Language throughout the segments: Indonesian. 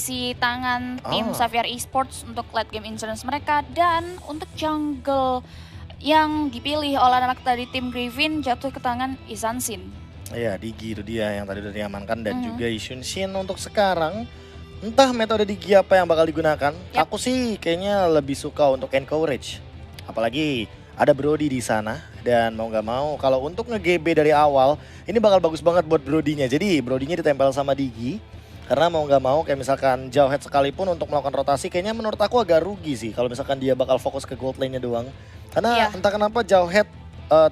mengisi tangan tim Oh. Xavier Esports untuk late game insurance mereka. Dan untuk jungle yang dipilih oleh anak dari tim Griffin jatuh ke tangan Isansin. Iya, Digi itu dia yang tadi udah diamankan dan juga Isunshin untuk sekarang. Entah metode Digi apa yang bakal digunakan. Yap. Aku sih kayaknya lebih suka untuk encourage. Apalagi ada Brody di sana dan mau nggak mau kalau untuk nge-GB dari awal ini bakal bagus banget buat Brody-nya. Jadi Brody-nya ditempel sama Digi. Karena mau nggak mau kayak misalkan Jawhead sekalipun untuk melakukan rotasi kayaknya menurut aku agak rugi sih kalau misalkan dia bakal fokus ke gold lane-nya doang. Karena entah kenapa Jawhead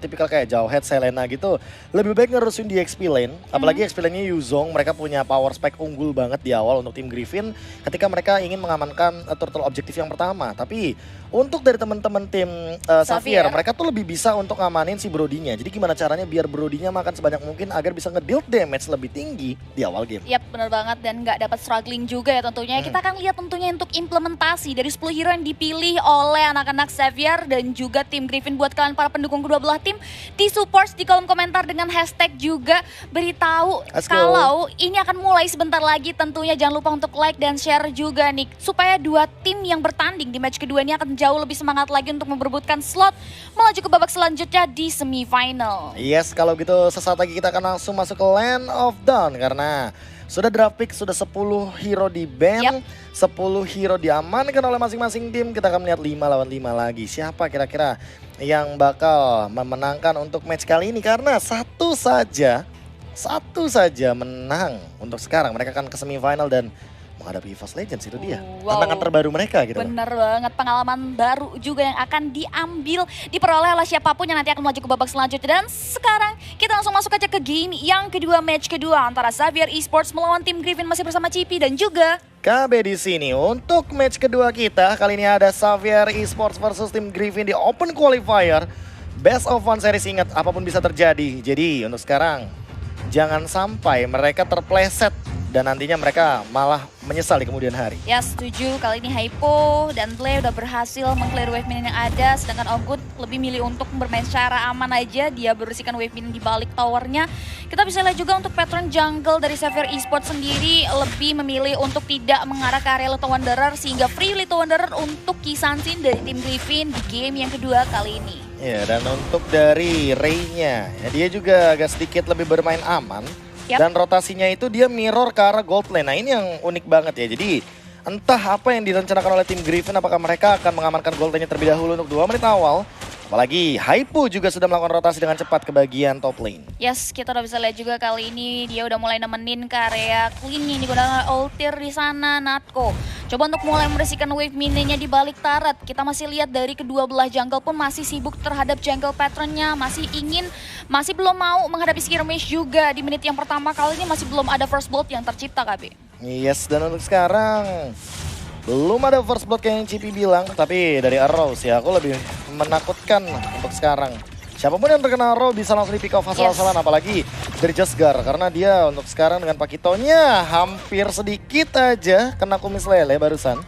tipikal kayak Jawhead, Selena gitu lebih baik ngerusin di XP lane. Apalagi XP lane-nya Yuzong, mereka punya power spike unggul banget di awal untuk tim Griffin ketika mereka ingin mengamankan turtle objektif yang pertama. Tapi untuk dari teman-teman tim Xavier, mereka tuh lebih bisa untuk ngamanin si Brody-nya. Jadi gimana caranya biar Brody-nya makan sebanyak mungkin agar bisa nge-deal damage lebih tinggi di awal game. Yap, benar banget dan nggak dapat struggling juga ya tentunya. Kita akan lihat tentunya untuk implementasi dari 10 hero yang dipilih oleh anak-anak Xavier dan juga tim Griffin. Buat kalian para pendukung kedua belah tim, di support di kolom komentar dengan hashtag juga beritahu kalau ini akan mulai sebentar lagi. Tentunya jangan lupa untuk like dan share juga nih supaya dua tim yang bertanding di match kedua ini akan jauh lebih semangat lagi untuk memperebutkan slot melaju ke babak selanjutnya di semifinal. Yes, kalau gitu sesaat lagi kita akan langsung masuk ke Land of Dawn karena sudah draft pick, sudah 10 hero di ban, 10 hero diamankan oleh masing-masing tim. Kita akan melihat 5 lawan 5 lagi. Siapa kira-kira yang bakal memenangkan untuk match kali ini? Karena satu saja menang untuk sekarang. Mereka akan ke semifinal dan menghadapi EVOS Legends, itu dia. Tantangan terbaru mereka gitu. Bener banget, pengalaman baru juga yang akan diambil, diperoleh oleh siapapun yang nanti akan maju ke babak selanjutnya. Dan sekarang kita langsung masuk aja ke game yang kedua, match kedua antara Xavier Esports melawan tim Griffin, masih bersama Cipi dan juga KB di sini. Untuk match kedua kita kali ini ada Xavier Esports versus tim Griffin di Open Qualifier. Best of one series, ingat apapun bisa terjadi. Jadi untuk sekarang jangan sampai mereka terpleset dan nantinya mereka malah menyesal di kemudian hari. Ya setuju, kali ini Hypo dan Play udah berhasil meng-clear wave minion yang ada, sedangkan Ogut lebih milih untuk bermain secara aman aja, dia bersihkan wave minion di balik towernya. Kita bisa lihat juga untuk pattern jungle dari Xavier Esports sendiri lebih memilih untuk tidak mengarah ke area Little Wanderer sehingga free Little Wanderer untuk Kisansin dari tim Griffin di game yang kedua kali ini. Ya, dan untuk dari Ray-nya, ya dia juga agak sedikit lebih bermain aman. Dan rotasinya itu dia mirror ke arah gold lane. Nah ini yang unik banget ya. Jadi entah apa yang direncanakan oleh tim Griffin. Apakah mereka akan mengamankan gold lane terlebih dahulu untuk 2 menit awal. Apalagi Hypo juga sudah melakukan rotasi dengan cepat ke bagian top lane. Yes, kita udah bisa lihat juga kali ini dia udah mulai nemenin ke area clean-nya digunakan ultir di sana Natko. Coba untuk mulai membersihkan wave minionnya di balik turret. Kita masih lihat dari kedua belah jungle pun masih sibuk terhadap jungle patternnya. Masih belum mau menghadapi skirmish juga di menit yang pertama. Kali ini masih belum ada first blood yang tercipta, KB. Yes, dan untuk sekarang belum ada first blood kayak yang Cipi bilang. Tapi dari Arrow sih aku lebih menakutkan untuk sekarang. Siapapun yang terkena Arrow bisa langsung di pick off asal-asalan. Apalagi dari Jasgar. Karena dia untuk sekarang dengan Pakitonya hampir sedikit aja kena kumis lele barusan.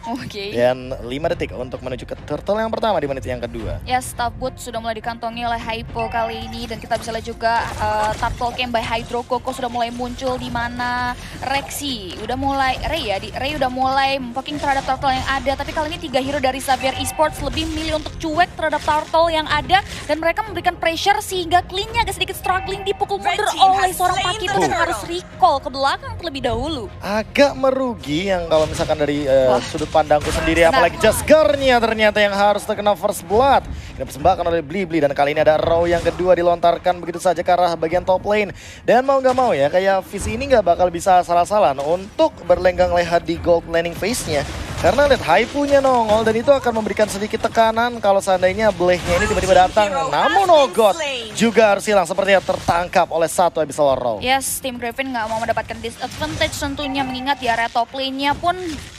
Dan 5 detik untuk menuju ke turtle yang pertama di menit yang kedua. Ya, staff boot sudah mulai dikantongi oleh Hypo kali ini. Dan kita bisa lihat juga turtle camp by Hydro Coco sudah mulai muncul di mana Rexy udah mulai, Ray udah mulai poking terhadap turtle yang ada. Tapi kali ini 3 hero dari Xavier Esports lebih memilih untuk cuek terhadap turtle yang ada. Dan mereka memberikan pressure sehingga clean-nya agak sedikit struggling, dipukul mundur oleh seorang Pakito dan harus recall ke belakang terlebih dahulu. Agak merugi yang kalau misalkan dari sudut pandangku sendiri, apalagi Jasgarnya ternyata yang harus terkena first blood. Ini persembahkan oleh Blibli dan kali ini ada Row yang kedua dilontarkan begitu saja ke arah bagian top lane. Dan mau nggak mau ya, kayak Fizzy ini nggak bakal bisa salah-salah untuk berlenggang leha di gold laning phase-nya. Karena lihat Hypo-nya nongol dan itu akan memberikan sedikit tekanan kalau seandainya Blade-nya ini tiba-tiba datang. Namun Ogot juga harus hilang sepertinya tertangkap oleh satu Abyssal Row. Yes, tim Griffin nggak mau mendapatkan disadvantage tentunya mengingat di area top lane-nya pun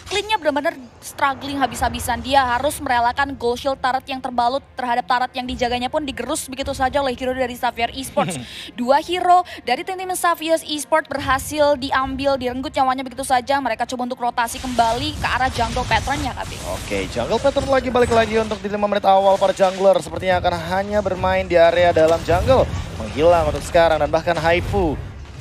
clean-nya benar-benar struggling habis-habisan. Dia harus merelakan gold shield turret yang terbalut terhadap turret yang dijaganya pun digerus begitu saja oleh hero dari Xavier Esports. 2 hero dari tim-tim Xavier Esports berhasil diambil, direnggut nyawanya begitu saja. Mereka coba untuk rotasi kembali ke arah jungle pattern-nya, KB. Oke, jungle pattern balik lagi untuk di 5 menit awal para jungler. Sepertinya akan hanya bermain di area dalam jungle. Menghilang untuk sekarang dan bahkan Hypo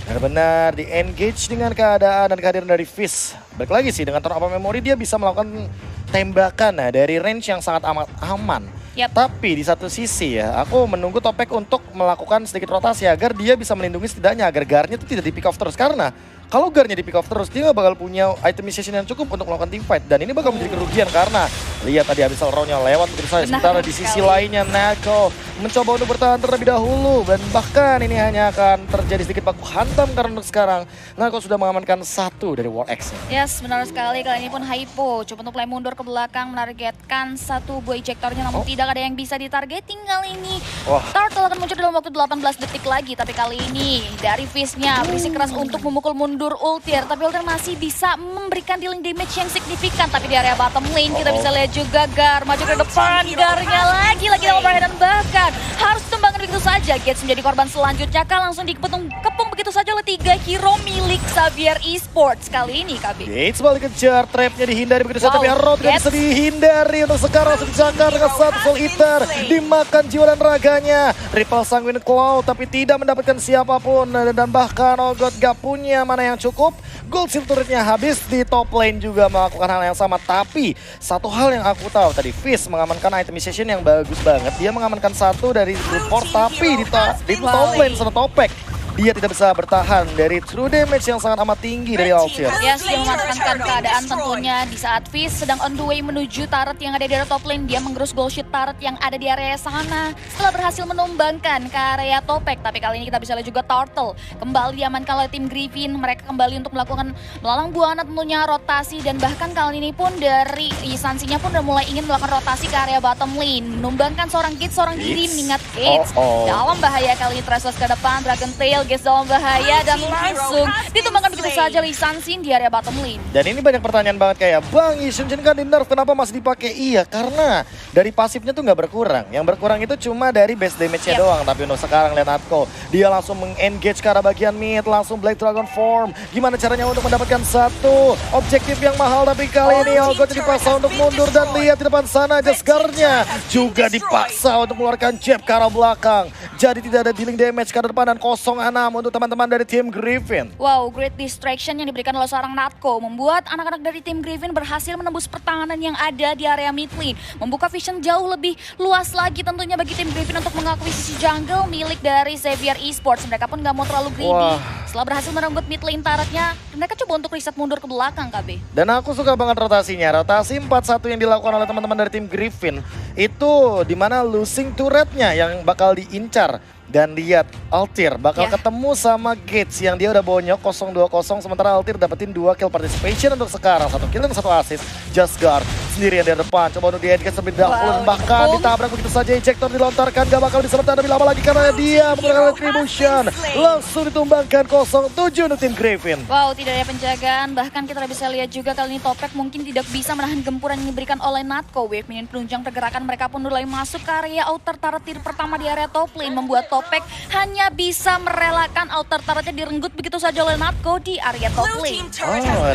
benar-benar di-engage dengan keadaan dan kehadiran dari Fizz. balik lagi sih dengan Turn Up Memory dia bisa melakukan tembakan dari range yang sangat amat aman. Yap. Tapi di satu sisi ya, aku menunggu Topek untuk melakukan sedikit rotasi agar dia bisa melindungi setidaknya agar guardnya itu tidak di pick off terus. Karena kalau guardnya di pick off terus, dia nggak bakal punya itemization yang cukup untuk melakukan team fight. Dan ini bakal menjadi kerugian karena lihat tadi habis round-nya lewat begitu saja. Sementara di sisi lainnya Nako mencoba untuk bertahan terlebih dahulu. Dan bahkan ini hanya akan terjadi sedikit baku hantam karena untuk sekarang Nako sudah mengamankan satu dari War X-nya. Yes, benar sekali. Kali ini pun Hypo coba untuk mulai mundur ke belakang menargetkan satu buah ejektornya, namun tidak ada yang bisa ditargeting kali ini. Turtle akan muncul dalam waktu 18 detik lagi, tapi kali ini dari Fizz-nya berisik keras untuk memukul mundur Ultir, tapi Ultir masih bisa memberikan dealing damage yang signifikan. Tapi di area bottom lane kita bisa lihat juga Gar maju ke depan, Garnya lagi-lagi dalam overhead dan bahkan harus tumbangkan begitu saja. Gates menjadi korban selanjutnya, langsung dikepung begitu saja oleh 3 hero milik Xavier Esports kali ini, KB. Gates balik kejar, trapnya dihindari begitu saja, tapi Arrow tidak bisa dihindari. Untuk sekarang langsung dijangkar dengan satu Soul Eater, dimakan jiwa dan raganya. Ripple Sanguine Claw tapi tidak mendapatkan siapapun, dan bahkan Olgot gak punya mana yang cukup. Gold Seal turretnya habis, di top lane juga melakukan hal yang sama. Tapi satu hal yang aku tahu tadi, Fizz mengamankan itemization yang bagus banget. Dia mengamankan satu dari support, tapi di top lane sama Topek dia tidak bisa bertahan dari true damage yang sangat amat tinggi dari Altir. Yes, dia memanfaatkan keadaan tentunya di saat Fizz sedang on the way menuju turret yang ada di area top lane. Dia menggerus gold sheet turret yang ada di area sana setelah berhasil menumbangkan ke area Topek. Tapi kali ini kita bisa lihat juga Turtle kembali diamankan oleh tim Griffin. Mereka kembali untuk melakukan melalang buana tentunya rotasi, dan bahkan kali ini pun dari instansinya pun udah mulai ingin melakukan rotasi ke area bottom lane. Menumbangkan seorang Gates, seorang diri, mengingat Gates dalam bahaya kali ini. Threshold ke depan, Dragon Tail, Gates dalam bahaya dan langsung ditumbangkan begitu saja Lisansin di area bottom lane. Dan ini banyak pertanyaan banget kayak, Bang, Yishunshin kan di nerf, kenapa masih dipakai? Iya, karena dari pasifnya tuh nggak berkurang. Yang berkurang itu cuma dari base damage-nya doang. Tapi untuk sekarang Lenatko, dia langsung meng-engage ke arah bagian mid, langsung Black Dragon Form. Gimana caranya untuk mendapatkan satu objektif yang mahal, tapi kali ini Olgot dipaksa untuk mundur, dan lihat di depan sana Jasgarnya juga dipaksa untuk mengeluarkan jab ke arah belakang. Jadi tidak ada dealing damage ke depan, dan 0-6 untuk teman-teman dari tim Griffin. Wow, great distraction yang diberikan oleh seorang Natko membuat anak-anak dari tim Griffin berhasil menembus pertahanan yang ada di area mid lane, membuka vision jauh lebih luas lagi tentunya bagi tim Griffin untuk mengakuisisi jungle milik dari Xavier Esports. Mereka pun nggak mau terlalu greedy. Setelah berhasil merenggut mid lane turretnya, mereka coba untuk reset mundur ke belakang, KB. Dan aku suka banget rotasinya. Rotasi 4-1 yang dilakukan oleh teman-teman dari tim Griffin itu dimana losing turretnya yang bakal diincar. Dan lihat Altir bakal ketemu sama Gates yang dia udah bonyok 0-2-0, sementara Altir dapetin 2 kill participation untuk sekarang, 1 kill dan 1 assist. Jasgar sendirian di depan, coba untuk di-engage terlebih dahulu, bahkan ditabrak begitu saja, ejector dilontarkan, gak bakal bisa bertahan lebih lama lagi karena dia menggunakan retribution, langsung ditumbangkan 0-7 untuk tim Griffin. Wow, tidak ada penjagaan, bahkan kita bisa lihat juga kali ini Topek mungkin tidak bisa menahan gempuran yang diberikan oleh Natko. Wave minion penunjang pergerakan mereka pun mulai masuk ke area outer turret tier pertama di area top lane, membuat Topek hanya bisa merelakan outer turretnya direnggut begitu saja oleh Natko di area top lane.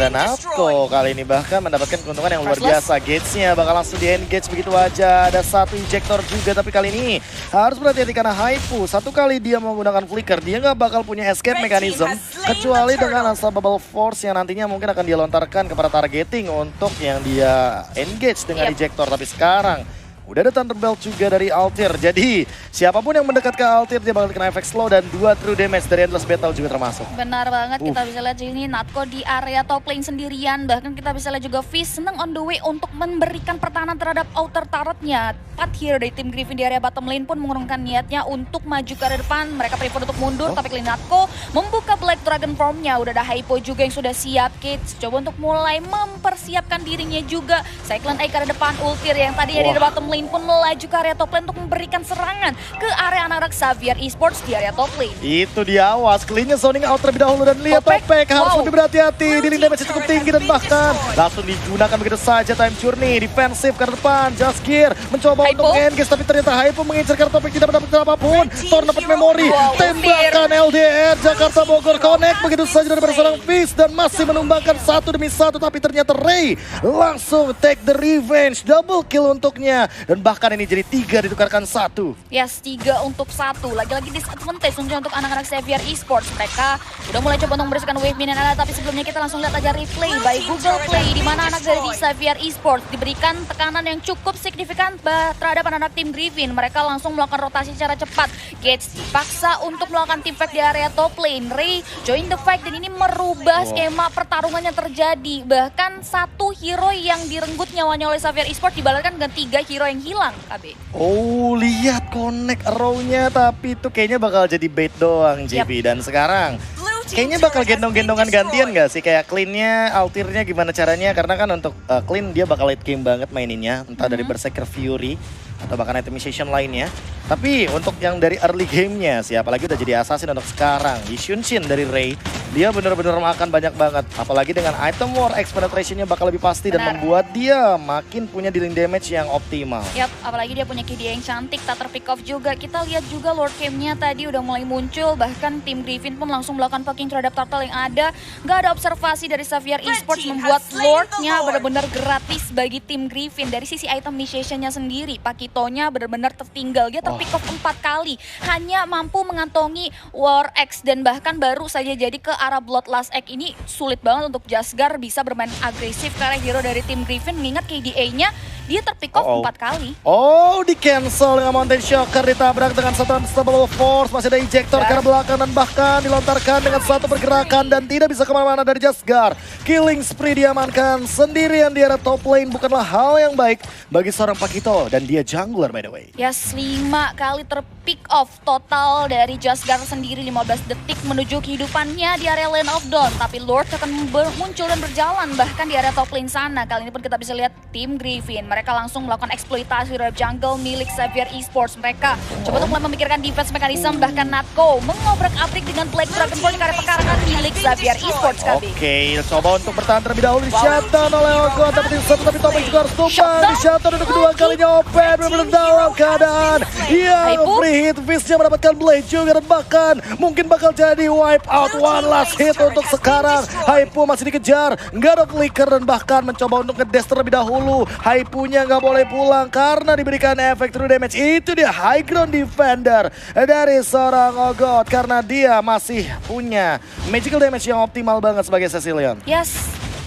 Dan Natko kali ini bahkan mendapatkan keuntungan yang luar biasa. Gates-nya bakal langsung di-engage begitu aja. Ada satu injektor juga, tapi kali ini harus berhati-hati karena Hypo satu kali dia menggunakan flicker, dia nggak bakal punya escape mechanism kecuali dengan Unstoppable Force yang nantinya mungkin akan dia lontarkan kepada targeting untuk yang dia engage dengan injektor. Tapi sekarang udah ada Thunderbolt juga dari Altir. Jadi siapapun yang mendekat ke Altir dia bakal kena efek slow, dan 2 true damage dari Endless Battle juga termasuk. Benar banget, kita bisa lihat ini Natko di area top lane sendirian. Bahkan kita bisa lihat juga Fizz senang on the way untuk memberikan pertahanan terhadap outer turretnya. 4 hero dari tim Griffin di area bottom lane pun mengurungkan niatnya untuk maju ke area depan. Mereka prefer untuk mundur, tapi kali Natko membuka Black Dragon Formnya. Udah ada Hypo juga yang sudah siap. Kids coba untuk mulai mempersiapkan dirinya juga. Cyclone Eye ke area depan, Ultir yang tadi ada di bottom lane pun melaju ke area top lane untuk memberikan serangan ke area anak-anak Xavier Esports di area top lane. Itu dia, awas, clean-nya zoning out terlebih dahulu, dan lihat Topek harus lebih berhati-hati. Dealing damage cukup tinggi dan bahkan langsung digunakan begitu saja time journey. Defensif ke depan, Jasgir mencoba untuk engage, tapi ternyata Hypo mengincar karena Topek tidak mendapatkan apapun. Torn dapat memori, tembakan LDR Jakarta Bogor connect begitu saja dari seorang Fizz dan masih menumbangkan 1 demi 1, tapi ternyata Ray langsung take the revenge, double kill untuknya. dan bahkan ini jadi 3 ditukarkan 1. Yes, 3 untuk 1. Lagi-lagi disadvantage untuk anak-anak Xavier Esports. Mereka udah mulai coba untuk membersihkan wave minion ada, tapi sebelumnya kita langsung lihat aja replay by Google Play di mana anak dari Xavier Esports diberikan tekanan yang cukup signifikan terhadap anak-anak tim Griffin. Mereka langsung melakukan rotasi secara cepat. Gates dipaksa untuk melakukan team fight di area top lane. Ray join the fight dan ini merubah skema pertarungan yang terjadi. Bahkan satu hero yang direnggut nyawanya oleh Xavier Esports dibalaskan dengan 3 hero yang hilang, KB. Oh, lihat connect arrow-nya, tapi itu kayaknya bakal jadi bait doang, JB. Dan sekarang kayaknya bakal gendong-gendongan gantian gak sih? Kayak clean-nya, altirnya gimana caranya? Karena kan untuk clean dia bakal late game banget maininnya. Entah dari Berserker Fury atau bahkan itemization lainnya. Tapi untuk yang dari early game-nya sih, apalagi udah jadi assassin untuk sekarang. Yishunshin dari Ray, dia benar-benar makan banyak banget. Apalagi dengan item war, X penetration-nya bakal lebih pasti dan membuat dia makin punya dealing damage yang optimal. Yap, apalagi dia punya KD yang cantik, tak terpick off juga. Kita lihat juga Lord Game-nya tadi udah mulai muncul. Bahkan tim Griffin pun langsung melakukan poking terhadap turtle yang ada. Gak ada observasi dari Xavier Esports membuat Lord-nya benar-benar gratis bagi tim Griffin. Dari sisi itemization-nya sendiri, Pakitonya benar-benar tertinggal. Dia terpick off 4 kali. Hanya mampu mengantongi War X dan bahkan baru saja jadi ke arah Bloodlust Egg. Ini sulit banget untuk Jasgar bisa bermain agresif karena hero dari tim Griffin. Mengingat KDA-nya dia terpick off 4 kali. Oh, di cancel dengan Mountain Shocker, ditabrak dengan satu unstoppable force. Masih ada ejector ke arah belakang dan bahkan dilontarkan dengan satu pergerakan dan tidak bisa kemana-mana dari Jasgar. Killing spree diamankan sendirian di area top lane bukanlah hal yang baik bagi seorang Pakito dan dia jungler by the way. Yes, 5 kali terpick off total dari Jasgar sendiri, 15 detik menuju kehidupannya di area Lane of Dawn. Tapi Lord akan muncul dan berjalan bahkan di area top lane sana. Kali ini pun kita bisa lihat tim Griffin. Mereka langsung melakukan eksploitasi terhadap jungle milik Xavier Esports. Mereka coba untuk mulai memikirkan defense mechanism, bahkan Natko mengobrak-abrik dengan Black Dragon Ball di area pekarangan milik Xavier Esports. Oke, coba untuk bertahan terlebih dahulu di shutdown oleh Ogo, dapetin satu tapi Topeng juga harus tumpang. Di shutdown untuk kedua kalinya Open benar-benar dalam keadaan yang free hit. Fizz-nya mendapatkan Blade juga dan bahkan mungkin bakal jadi wipe out. One last hit untuk sekarang. Haipu masih dikejar, nggak ada flicker dan bahkan mencoba untuk ngedes terlebih dahulu. Haipunya nggak boleh pulang karena diberikan efek true damage. Itu dia high ground defender dari seorang Ogot karena dia masih punya magical damage yang optimal banget sebagai Cecilion. Yes,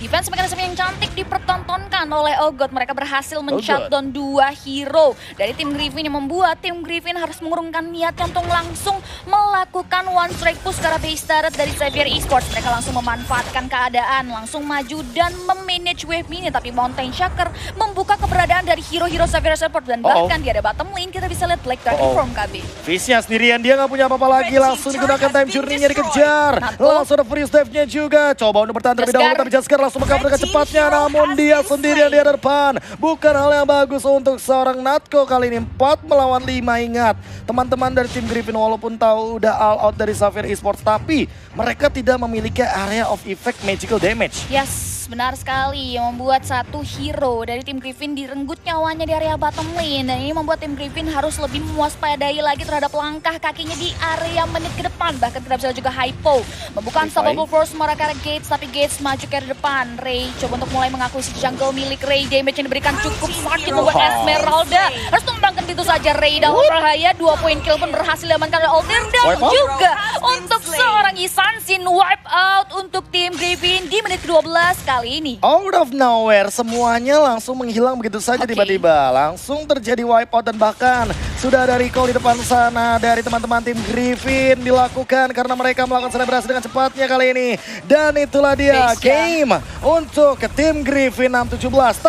defense mekanisme yang cantik dipertontonkan oleh Ogot. Mereka berhasil men-shutdown 2 hero dari tim Griffin yang membuat tim Griffin harus mengurungkan niatnya untuk langsung melakukan one strike push ke arah base turret dari Xavier Esports. Mereka langsung memanfaatkan keadaan, langsung maju dan memanage wave mini. Tapi Mountain Shocker membuka keberadaan dari hero-hero Xavier Esports dan bahkan di ada bottom lane kita bisa lihat Black Dragon from KB. Fizz-nya sendirian, dia nggak punya apa-apa lagi, langsung digunakan time journey-nya dikejar. Langsung ada freeze dive-nya juga. Coba untuk bertahan terlebih dahulu tapi Jasgar langsung mengcover dengan cepatnya, namun dia sendirian di depan. Bukan hal yang bagus untuk seorang Natko kali ini. 4 melawan 5. Ingat, teman-teman dari tim Griffin walaupun tahu udah all out dari Xavier Esports, tapi mereka tidak memiliki area of effect magical damage. Yes, benar sekali. Yang membuat satu hero dari tim Griffin direnggut nyawanya di area bottom lane. Dan ini membuat tim Griffin harus lebih mewaspadai lagi terhadap langkah kakinya di area menit ke depan. Bahkan kita bisa lihat juga Hypo membuka unstoppable force mereka ke Gates, tapi Gates maju ke depan. Ray coba untuk mulai mengakuisisi jungle milik Ray. Damage yang diberikan cukup sakit membuat Esmeralda harus tumbangkan itu saja. Ray dalam berbahaya, 2 poin kill pun berhasil diamankan oleh Altir dan juga untuk seorang Yisansin wipe out untuk tim Griffin di menit ke-12 kali ini. Out of nowhere, semuanya langsung menghilang begitu saja tiba-tiba. Langsung terjadi wipe out dan bahkan sudah ada recall di depan sana dari teman-teman tim Griffin dilakukan karena mereka melakukan selebrasi dengan cepatnya kali ini. Dan itulah dia game untuk tim Griffin 6-17.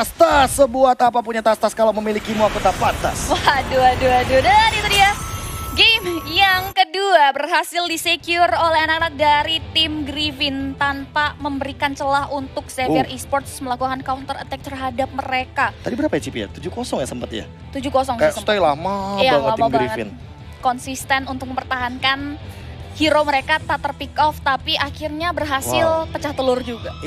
Tas. Sebuat apa punya tas kalau memilikimu aku tak pantas. Waduh. Dan itu dia. Game yang kedua berhasil disecure oleh anak-anak dari tim Griffin tanpa memberikan celah untuk Xavier Esports melakukan counter attack terhadap mereka. Tadi berapa ya Cip ya? 7-0 ya sempat ya? 7-0 kayak sih stay lama iya, banget tim Griffin. Konsisten untuk mempertahankan hero mereka tak terpick off tapi akhirnya berhasil pecah telur juga.